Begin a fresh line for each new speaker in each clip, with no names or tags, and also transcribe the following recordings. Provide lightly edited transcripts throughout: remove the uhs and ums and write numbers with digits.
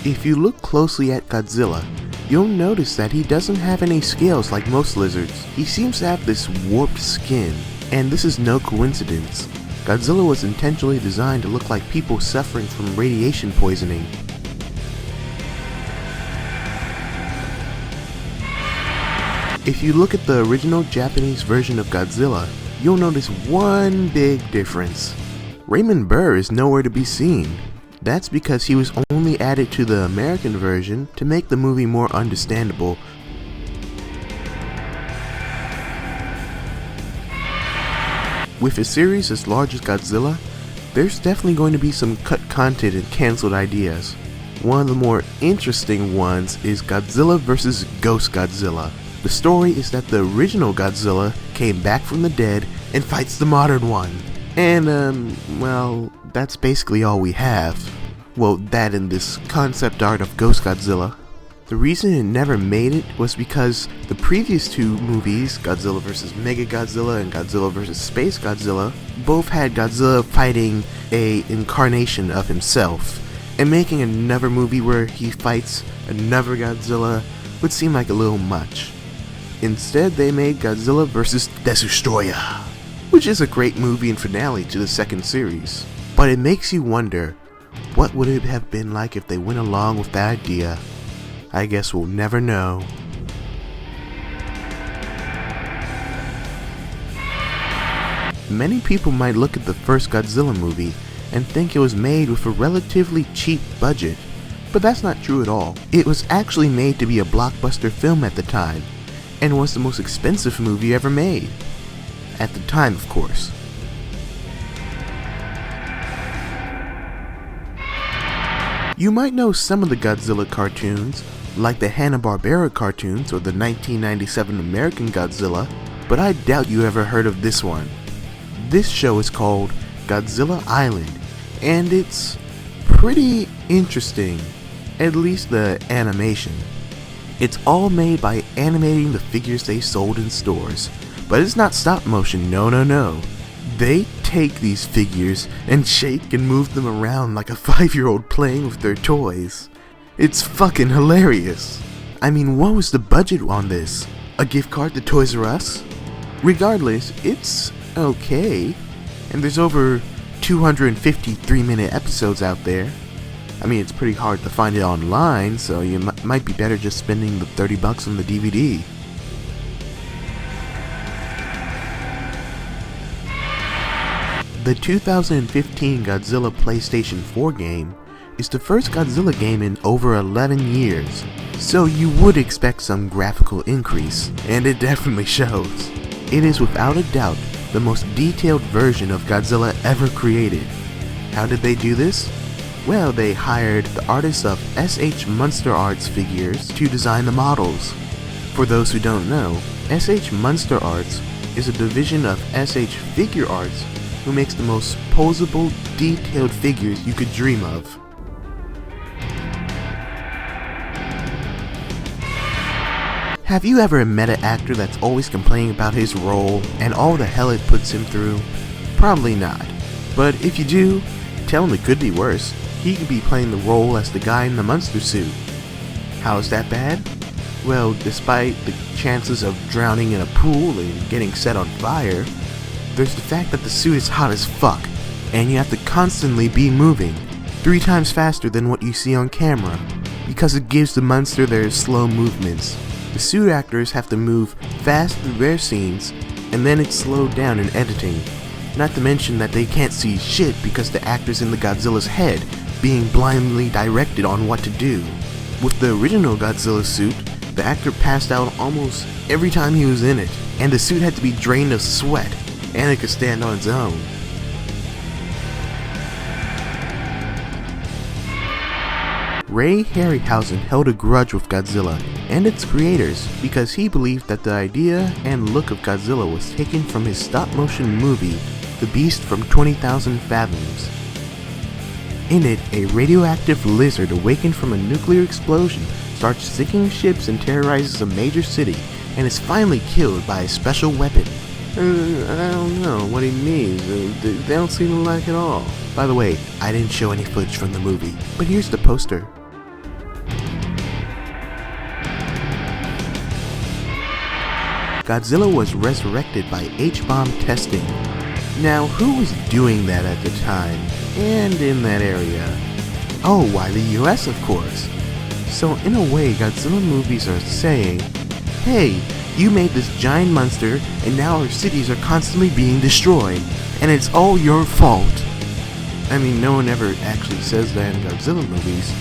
If you look closely at Godzilla, you'll notice that he doesn't have any scales like most lizards. He seems to have this warped skin, and this is no coincidence. Godzilla was intentionally designed to look like people suffering from radiation poisoning. If you look at the original Japanese version of Godzilla, you'll notice one big difference. Raymond Burr is nowhere to be seen. That's because he was only added to the American version to make the movie more understandable. With a series as large as Godzilla, there's definitely going to be some cut content and cancelled ideas. One of the more interesting ones is Godzilla vs. Ghost Godzilla. The story is that the original Godzilla came back from the dead and fights the modern one. And, well, that's basically all we have. Well, that and this concept art of Ghost Godzilla. The reason it never made it was because the previous two movies, Godzilla vs. Mega Godzilla and Godzilla vs. Space Godzilla, both had Godzilla fighting a incarnation of himself. And making another movie where he fights another Godzilla would seem like a little much. Instead, they made Godzilla vs. Destroyer, which is a great movie and finale to the second series. But it makes you wonder, what would it have been like if they went along with that idea? I guess we'll never know. Many people might look at the first Godzilla movie and think it was made with a relatively cheap budget, but that's not true at all. It was actually made to be a blockbuster film at the time, and was the most expensive movie ever made. At the time, of course. You might know some of the Godzilla cartoons, like the Hanna-Barbera cartoons or the 1997 American Godzilla, but I doubt you ever heard of this one. This show is called Godzilla Island, and it's pretty interesting, at least the animation. It's all made by animating the figures they sold in stores, but it's not stop motion, no. They take these figures and shake and move them around like a 5-year-old playing with their toys. It's fucking hilarious. I mean, what was the budget on this? A gift card to Toys R Us? Regardless, it's okay, and there's over 250 3-minute episodes out there. I mean, it's pretty hard to find it online, so you might be better just spending the $30 on the DVD. The 2015 Godzilla PlayStation 4 game is the first Godzilla game in over 11 years, so you would expect some graphical increase, and it definitely shows. It is without a doubt the most detailed version of Godzilla ever created. How did they do this? Well, they hired the artists of SH Monster Arts figures to design the models. For those who don't know, SH Monster Arts is a division of SH Figure Arts who makes the most posable, detailed figures you could dream of. Have you ever met an actor that's always complaining about his role and all the hell it puts him through? Probably not. But if you do, tell him it could be worse. He could be playing the role as the guy in the monster suit. How is that bad? Well, despite the chances of drowning in a pool and getting set on fire, there's the fact that the suit is hot as fuck, and you have to constantly be moving, 3 times faster than what you see on camera, because it gives the monster their slow movements. The suit actors have to move fast through their scenes, and then it's slowed down in editing. Not to mention that they can't see shit because the actor's in the Godzilla's head, being blindly directed on what to do. With the original Godzilla suit, the actor passed out almost every time he was in it, and the suit had to be drained of sweat, and it could stand on its own. Ray Harryhausen held a grudge with Godzilla and its creators because he believed that the idea and look of Godzilla was taken from his stop-motion movie, The Beast from 20,000 Fathoms. In it, a radioactive lizard awakened from a nuclear explosion starts sinking ships and terrorizes a major city, and is finally killed by a special weapon. I don't know what he means. They don't seem to like it all. By the way, I didn't show any footage from the movie, but here's the poster. Godzilla was resurrected by H-bomb testing. Now, who was doing that at the time, and in that area? Oh, why the US, of course. So in a way, Godzilla movies are saying, hey, you made this giant monster, and now our cities are constantly being destroyed, and it's all your fault. I mean, no one ever actually says that in Godzilla movies,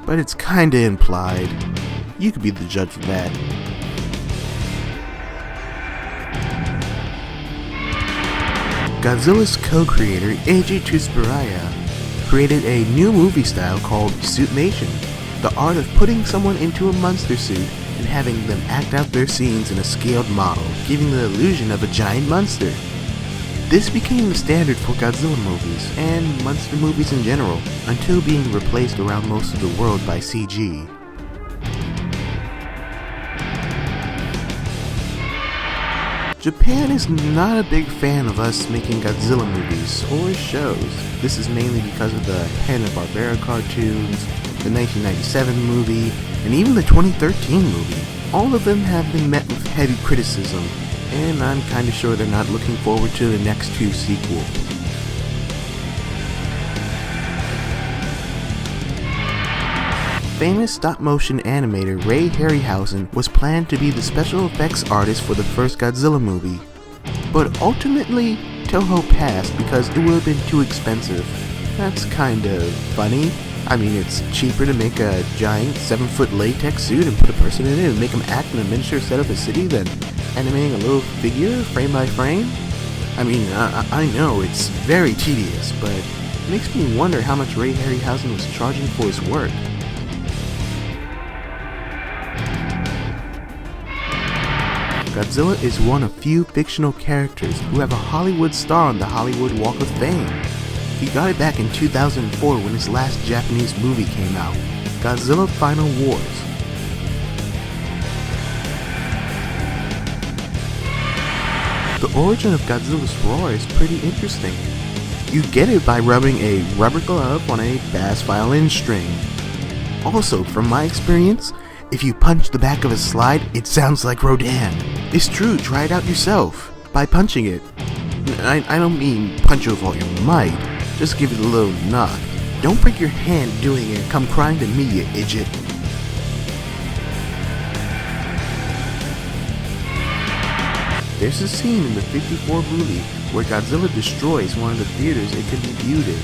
but it's kinda implied. You could be the judge for that. Godzilla's co-creator, Eiji Tsuburaya, created a new movie style called suitmation, the art of putting someone into a monster suit and having them act out their scenes in a scaled model, giving the illusion of a giant monster. This became the standard for Godzilla movies, and monster movies in general, until being replaced around most of the world by CG. Japan is not a big fan of us making Godzilla movies or shows. This is mainly because of the Hanna-Barbera cartoons, the 1997 movie, and even the 2013 movie. All of them have been met with heavy criticism, and I'm kinda sure they're not looking forward to the next two sequels. Famous stop-motion animator Ray Harryhausen was planned to be the special effects artist for the first Godzilla movie, but ultimately Toho passed because it would have been too expensive. That's kinda funny. I mean, it's cheaper to make a giant 7-foot latex suit and put a person in it and make them act in a miniature set of a city than animating a little figure frame by frame. I mean, I know it's very tedious, but it makes me wonder how much Ray Harryhausen was charging for his work. Godzilla is one of few fictional characters who have a Hollywood star on the Hollywood Walk of Fame. He got it back in 2004 when his last Japanese movie came out, Godzilla Final Wars. The origin of Godzilla's roar is pretty interesting. You get it by rubbing a rubber glove on a bass violin string. Also, from my experience, if you punch the back of a slide, it sounds like Rodan. It's true, try it out yourself, by punching it. I don't mean punch with all your might, just give it a little knock. Don't break your hand doing it and come crying to me, you idiot. There's a scene in the '54 movie where Godzilla destroys one of the theaters it can be viewed in.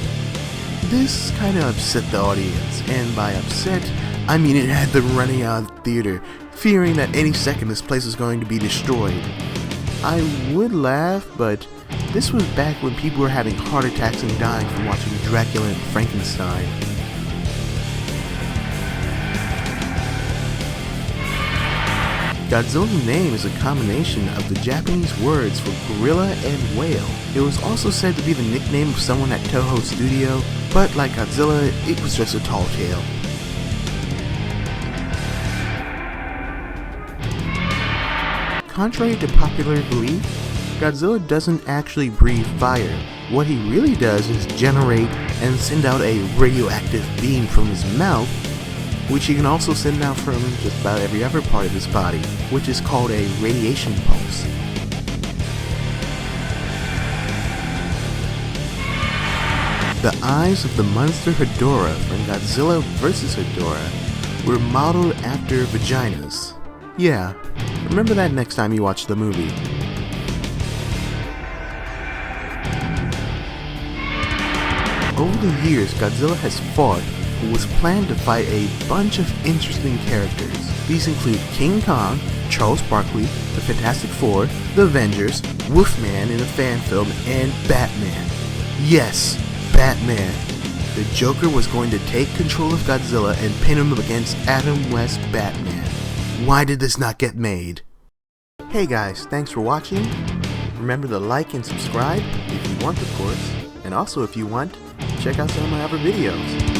This kinda upset the audience, and by upset, I mean it had them running out of the theater, fearing that any second this place was going to be destroyed. I would laugh, but this was back when people were having heart attacks and dying from watching Dracula and Frankenstein. Godzilla's name is a combination of the Japanese words for gorilla and whale. It was also said to be the nickname of someone at Toho Studio, but like Godzilla, it was just a tall tale. Contrary to popular belief, Godzilla doesn't actually breathe fire. What he really does is generate and send out a radioactive beam from his mouth, which he can also send out from just about every other part of his body, which is called a radiation pulse. The eyes of the monster Hedorah from Godzilla vs. Hedorah were modeled after vaginas. Yeah, remember that next time you watch the movie. Over the years, Godzilla has fought or was planned to fight a bunch of interesting characters. These include King Kong, Charles Barkley, the Fantastic Four, the Avengers, Wolfman in a fan film, and Batman. Yes, Batman. The Joker was going to take control of Godzilla and pin him against Adam West Batman. Why did this not get made? Hey guys, thanks for watching. Remember to like and subscribe if you want, of course. And also if you want, check out some of my other videos.